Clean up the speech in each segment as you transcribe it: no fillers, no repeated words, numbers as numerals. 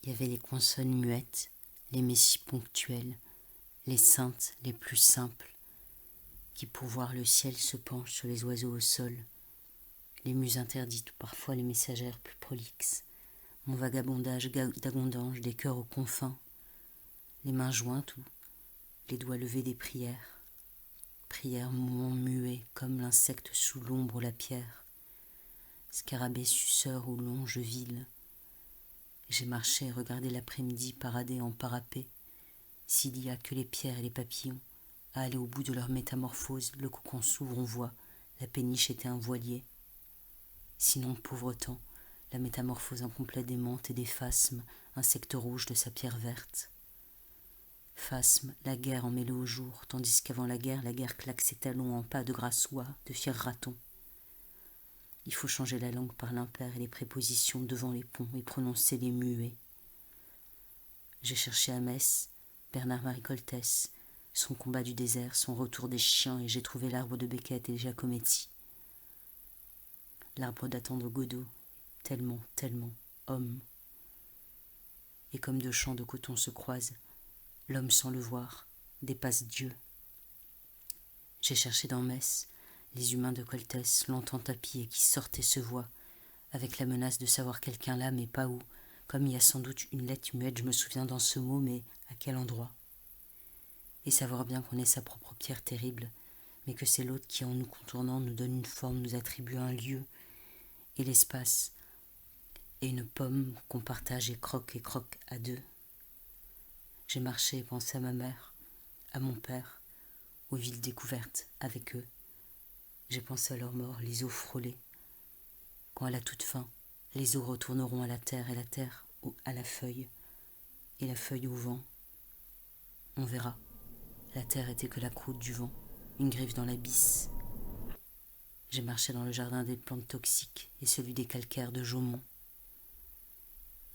Il y avait les consonnes muettes, les messies ponctuelles, les saintes les plus simples, qui pour voir le ciel se penchent sur les oiseaux au sol, les muses interdites ou parfois les messagères plus prolixes, mon vagabondage d'agondange des cœurs aux confins, les mains jointes ou les doigts levés des prières, prières mouvements muets comme l'insecte sous l'ombre ou la pierre, scarabée suceur ou longe vile. J'ai marché et regardé l'après-midi parader en parapet, s'il y a que les pierres et les papillons, à aller au bout de leur métamorphose, le cocon s'ouvre, on voit, la péniche était un voilier. Sinon, pauvre temps, la métamorphose incomplète des menthes et des phasmes, insectes rouges de sa pierre verte. Phasme, la guerre emmêlée au jour, tandis qu'avant la guerre claque ses talons en pas de gras soie, de fiers ratons. Il faut changer la langue par l'impair et les prépositions devant les ponts et prononcer les muets. J'ai cherché à Metz Bernard-Marie Coltès, son combat du désert, son retour des chiens, et j'ai trouvé l'arbre de Beckett et Giacometti. L'arbre d'attendre Godot, tellement, tellement, homme. Et comme deux champs de coton se croisent, l'homme sans le voir dépasse Dieu. J'ai cherché dans Metz les humains de Coltès, longtemps tapis et qui sortent et se voient, avec la menace de savoir quelqu'un là, mais pas où. Comme il y a sans doute une lettre muette, je me souviens dans ce mot, mais à quel endroit? Et savoir bien qu'on est sa propre pierre terrible, mais que c'est l'autre qui, en nous contournant, nous donne une forme, nous attribue un lieu et l'espace, et une pomme qu'on partage et croque à deux. J'ai marché et pensé à ma mère, à mon père, aux villes découvertes avec eux. J'ai pensé à leur mort, les eaux frôlées. Quand à la toute fin, les eaux retourneront à la terre et la terre à la feuille, et la feuille au vent. On verra. La terre était que la croûte du vent, une griffe dans l'abysse. J'ai marché dans le jardin des plantes toxiques et celui des calcaires de Jaumont.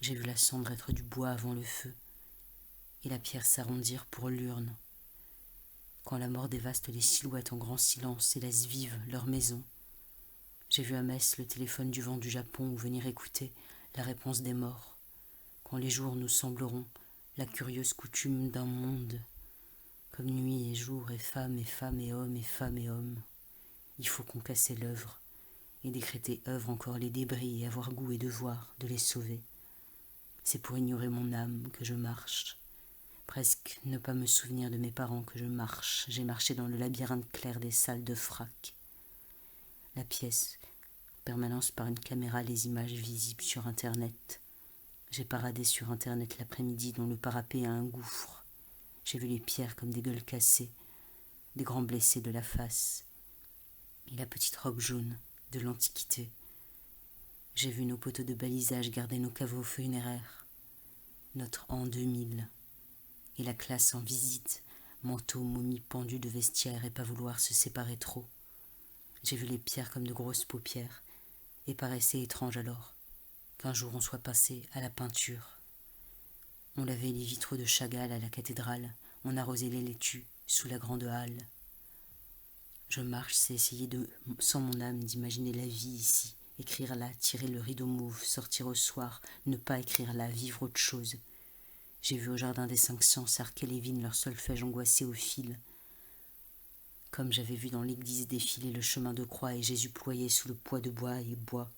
J'ai vu la cendre être du bois avant le feu, et la pierre s'arrondir pour l'urne. Quand la mort dévaste les silhouettes en grand silence et laisse vivre leur maison, j'ai vu à Metz le téléphone du vent du Japon où venir écouter la réponse des morts. Quand les jours nous sembleront la curieuse coutume d'un monde, comme nuit et jour et femme et homme et femme et homme, il faut qu'on casse l'œuvre et décréter œuvre encore les débris et avoir goût et devoir de les sauver. C'est pour ignorer mon âme que je marche. Presque ne pas me souvenir de mes parents que je marche. J'ai marché dans le labyrinthe clair des salles de frac. La pièce, permanence par une caméra, les images visibles sur Internet. J'ai paradé sur Internet l'après-midi dont le parapet a un gouffre. J'ai vu les pierres comme des gueules cassées, des grands blessés de la face. Et la petite robe jaune de l'Antiquité. J'ai vu nos poteaux de balisage garder nos caveaux funéraires. Notre an 2000. Et la classe en visite, manteau, momie pendue de vestiaire et pas vouloir se séparer trop. J'ai vu les pierres comme de grosses paupières, et paraissait étrange alors qu'un jour on soit passé à la peinture. On lavait les vitraux de Chagall à la cathédrale, on arrosait les laitues sous la grande halle. Je marche, c'est essayer sans mon âme d'imaginer la vie ici, écrire là, tirer le rideau mauve, sortir au soir, ne pas écrire là, vivre autre chose. J'ai vu au jardin des 500 Sark et Lévin leur solfège angoissé au fil. Comme j'avais vu dans l'église défiler le chemin de croix et Jésus ployé sous le poids de bois et bois.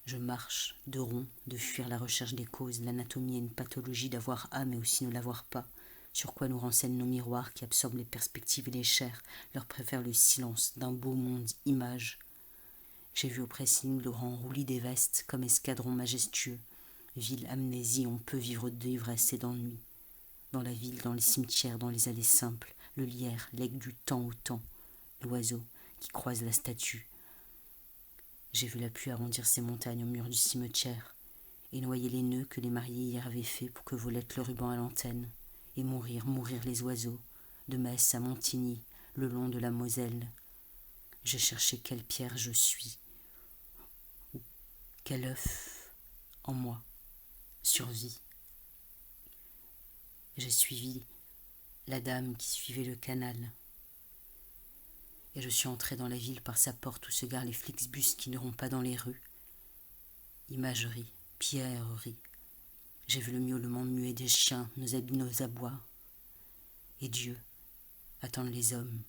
Je marche, de rond, de fuir la recherche des causes, l'anatomie et une pathologie d'avoir âme et aussi ne l'avoir pas. Sur quoi nous renseignent nos miroirs qui absorbent les perspectives et les chairs, leur préfèrent le silence d'un beau monde image. J'ai vu au pressing le grand roulis des vestes comme escadron majestueux. Ville amnésie, on peut vivre d'ivresse et d'ennui. Dans la ville, dans les cimetières, dans les allées simples, le lierre lègue du temps au temps, l'oiseau qui croise la statue. J'ai vu la pluie arrondir ses montagnes au mur du cimetière et noyer les nœuds que les mariés hier avaient faits pour que volette le ruban à l'antenne, et mourir les oiseaux, de Metz à Montigny, le long de la Moselle. J'ai cherché quelle pierre je suis, ou quel œuf en moi survit. J'ai suivi la dame qui suivait le canal. Et je suis entré dans la ville par sa porte où se garent les Flixbus qui n'iront pas dans les rues. Imagerie, pierrerie, J'ai vu le miaulement muet des chiens, nos abois. Et Dieu attend les hommes.